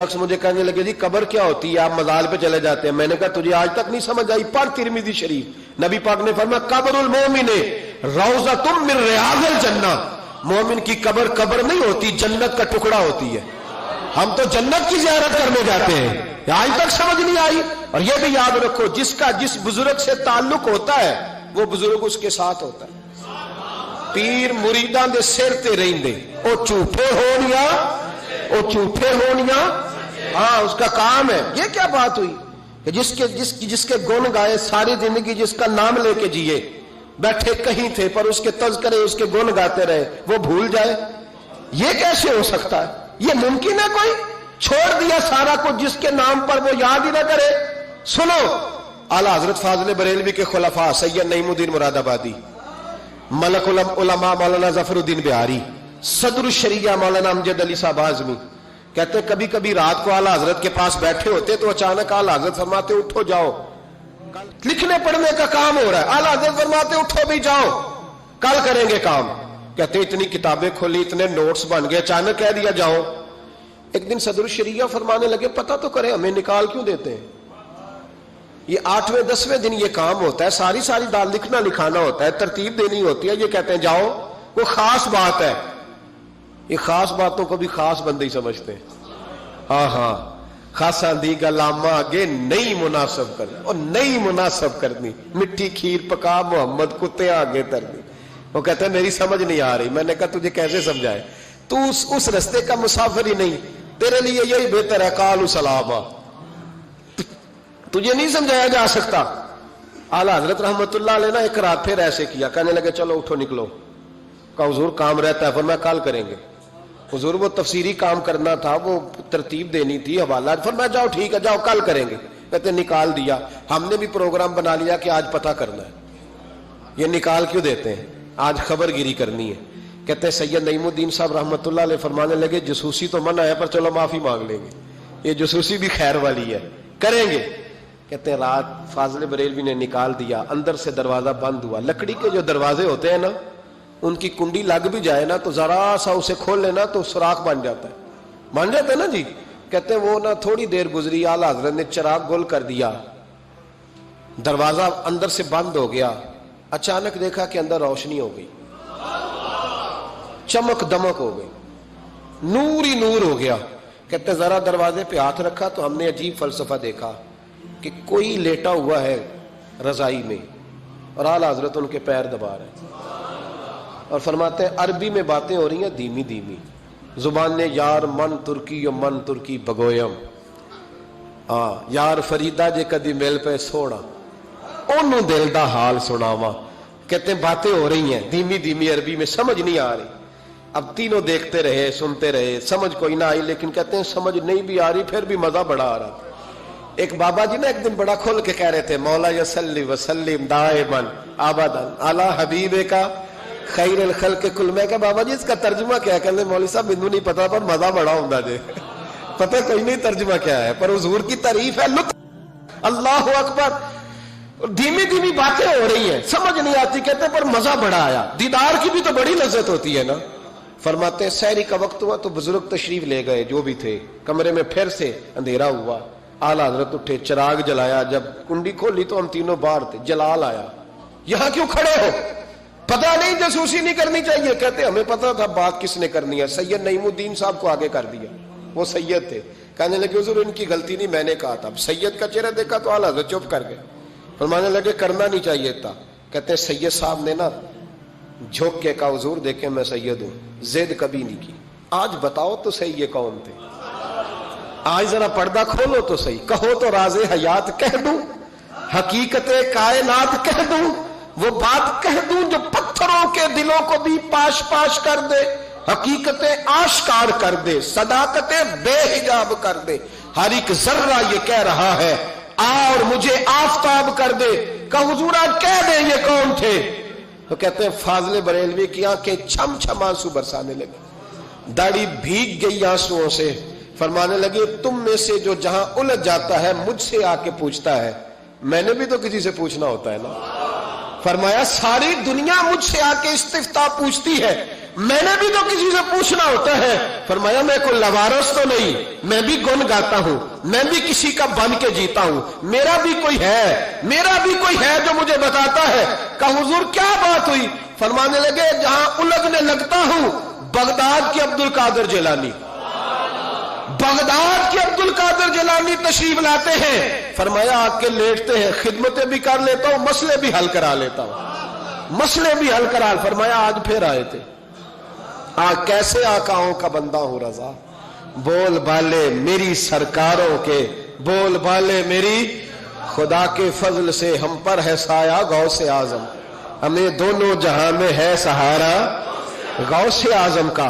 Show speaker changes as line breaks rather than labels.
شخص مجھے کہنے لگے جی قبر کیا ہوتی ہے، آپ مزار پہ چلے جاتے ہیں. میں نے کہا تجھے آج تک نہیں سمجھ آئی، پڑھ ترمذی شریف. نبی پاک نے فرمایا قبر المومن روضۃ من ریاض الجنہ. مومن کی قبر قبر نہیں ہوتی، جنت کا ٹکڑا ہوتی ہے. ہم تو جنت کی زیارت کرنے جاتے ہیں، آج تک سمجھ نہیں آئی. اور یہ بھی یاد رکھو جس کا جس بزرگ سے تعلق ہوتا ہے وہ بزرگ اس کے ساتھ ہوتا ہے. پیر مریداں دے سر تے رہندے، او جھوٹے ہونیاں ہاں اس کا کام ہے. یہ کیا بات ہوئی کہ جس کے گن گائے ساری زندگی، جس کا نام لے کے جیے، بیٹھے کہیں تھے پر اس کے تذکرے اس کے گن گاتے رہے، وہ بھول جائے؟ یہ کیسے ہو سکتا ہے؟ یہ ممکن ہے؟ کوئی چھوڑ دیا سارا کچھ جس کے نام پر وہ یاد ہی نہ کرے. سنو اعلیٰ حضرت فاضل بریلوی کے خلفاء سید نعیم الدین مراد آبادی، ملک العلماء مولانا ظفر الدین بہاری، صدر الشریعہ مولانا امجد علی صاحب اعظمی کہتے کبھی کبھی رات کو اعلیٰ حضرت کے پاس بیٹھے ہوتے تو اچانک اعلیٰ حضرت فرماتے اٹھو جاؤ، لکھنے پڑھنے کا کام ہو رہا ہے. اعلیٰ حضرت فرماتے اٹھو بھی جاؤ، کل کریں گے کام. کہتے اتنی کتابیں کھولی، اتنے نوٹس بن گئے، اچانک کہہ دیا جاؤ. ایک دن صدر الشریعہ فرمانے لگے پتہ تو کریں ہمیں نکال کیوں دیتے ہیں؟ یہ 8ویں 10ویں دن یہ کام ہوتا ہے، ساری دال لکھنا لکھانا ہوتا ہے، ترتیب دینی ہوتی ہے. یہ کہتے ہیں جاؤ، وہ خاص بات ہے. یہ خاص باتوں کو بھی خاص بندے ہی سمجھتے ہیں. ہاں خاصا دی گلاما آگے نہیں مناسب کرنی، اور نہیں مناسب کرنی. مٹھی کھیر پکا محمد کتے آگے ترنی. وہ کہتے ہیں میری سمجھ نہیں آ رہی. میں نے کہا تجھے کیسے سمجھائے؟ تو اس رستے کا مسافر ہی نہیں، تیرے لیے یہی بہتر ہے قالوا سلاما. تجھے نہیں سمجھایا جا سکتا. اعلیٰ حضرت رحمت اللہ علیہ نے ایک رات پھر ایسے کیا، کہنے لگے چلو اٹھو نکلو. کہا حضور کام رہتا ہے. فرمایا کل کریں گے. حضور وہ تفسیری کام کرنا تھا، وہ ترتیب دینی تھی، حوالہ. فرمایا جاؤ ٹھیک ہے جاؤ کل کریں گے. کہتے نکال دیا. ہم نے بھی پروگرام بنا لیا کہ آج پتہ کرنا ہے. یہ نکال کیوں دیتے ہیں؟ آج خبر گیری کرنی ہے. کہتے سید نعیم الدین صاحب رحمت اللہ علیہ فرمانے لگے جسوسی تو منع ہے پر چلو معافی مانگ لیں گے، یہ جسوسی بھی خیر والی ہے، کریں گے. کہتے ہیں رات فاضل بریلوی نے نکال دیا. اندر سے دروازہ بند ہوا. لکڑی کے جو دروازے ہوتے ہیں نا، ان کی کنڈی لگ بھی جائے نا تو ذرا سا اسے کھول لینا تو سوراخ بن جاتا ہے. بن جاتا ہے نا جی. کہتے ہیں وہ نا تھوڑی دیر گزری، اعلیٰ حضرت نے چراغ گول کر دیا، دروازہ اندر سے بند ہو گیا. اچانک دیکھا کہ اندر روشنی ہو گئی، چمک دمک ہو گئی، نور ہی نور ہو گیا. کہتے ہیں ذرا دروازے پہ ہاتھ رکھا تو ہم نے عجیب فلسفہ دیکھا کہ کوئی لیٹا ہوا ہے رضائی میں اور اعلیٰ حضرت ان کے پیر دبا رہے ہیں اور فرماتے ہیں عربی میں باتیں ہو رہی ہیں دھیمی دھیمی. زبان نے یار من ترکی و من ترکی بگویم، یار فریدہ جے کدی مل پہ سونا انہوں دل دا حال سناوا. کہتے ہیں باتیں ہو رہی ہیں دھیمی دھیمی عربی میں، سمجھ نہیں آ رہی. اب تینوں دیکھتے رہے سنتے رہے، سمجھ کوئی نہ آئی. لیکن کہتے ہیں سمجھ نہیں بھی آ رہی پھر بھی مزہ بڑا آ رہا. ایک بابا جی نا ایک دن بڑا کھول کے کہہ رہے تھے مولا یصلی وسلم دائما ابدا علی حبیبک خیر الخلق کل. میں کہ بابا جی اس کا ترجمہ کیا ہے؟ کہتے مولوی صاحب مینوں نہیں پتا پر مزہ بڑا ہوندا جے. پتہ کوئی نہیں ترجمہ کیا ہے پر حضور کی تعریف ہے، لطف. اللہ اکبر. دھیمی دھیمی باتیں ہو رہی ہیں، سمجھ نہیں آتی. کہتے ہیں پر مزہ بڑا آیا. دیدار کی بھی تو بڑی لذت ہوتی ہے نا. فرماتے ہیں سحری کا وقت ہوا تو بزرگ تشریف لے گئے جو بھی تھے. کمرے میں پھر سے اندھیرا ہوا. اعلیٰ حضرت اٹھے، چراغ جلایا. جب کنڈی کھولی تو ہم تینوں باہر تھے. جلال آیا، یہاں کیوں کھڑے ہو؟ پتہ نہیں جاسوسی نہیں کرنی چاہیے. کہتے ہمیں پتہ تھا بات کس نے کرنی ہے. سید نعیم الدین صاحب کو آگے کر دیا. وہ سید تھے. کہنے لگے حضور ان کی غلطی نہیں، میں نے کہا تھا. سید کا چہرہ دیکھا تو اعلیٰ حضرت چپ کر گئے. فرمانے لگے کرنا نہیں چاہیے تھا. کہتے ہیں سید صاحب نے نا جھوک کے کہا حضور دیکھیں میں سید ہوں، زید کبھی نہیں کی. آج بتاؤ تو صحیح یہ کون تھے؟ آج ذرا پردہ کھولو تو صحیح. کہو تو راز حیات کہہ دوں، حقیقت کائنات کہہ دوں، وہ بات کہہ دوں جو پتھروں کے دلوں کو بھی پاش پاش کر دے، حقیقت آشکار کر دے، صداقت بے حجاب کر دے. ہر ایک ذرہ یہ کہہ رہا ہے اور مجھے آفتاب کر دے. کہ حضور آج کہہ دیں یہ کون تھے؟ تو کہتے ہیں فاضل بریلوی کی آنکھیں چھم چھم آنسو برسانے لگے، داڑھی بھیگ گئی آنسوؤں سے. فرمانے لگے تم میں سے جو جہاں الجھ جاتا ہے مجھ سے آ کے پوچھتا ہے، میں نے بھی تو کسی سے پوچھنا ہوتا ہے نا. فرمایا ساری دنیا مجھ سے آ کے استفتاء پوچھتی ہے، میں نے بھی تو کسی سے پوچھنا ہوتا ہے۔ فرمایا میں کوئی لوارث تو نہیں، میں بھی گن گاتا ہوں، میں بھی کسی کا بن کے جیتا ہوں، میرا بھی کوئی ہے جو مجھے بتاتا ہے۔ کہا حضور کیا بات ہوئی؟ فرمانے لگے جہاں الجھنے لگتا ہوں بغداد کے عبد القادر جیلانی، بغداد کے عبد القادر جیلانی تشریف لاتے ہیں۔ فرمایا آ کے لیٹتے ہیں، خدمتیں بھی کر لیتا ہوں، مسئلے بھی حل کرا لیتا ہوں، مسئلے بھی حل کرا۔ فرمایا آج پھر آئے تھے، آج کیسے آقاؤں کا بندہ ہوں رضا، بول بالے میری سرکاروں کے، بول بالے میری، خدا کے فضل سے ہم پر ہے سایہ غوث اعظم، ہمیں دونوں جہاں میں ہے سہارا غوث اعظم کا۔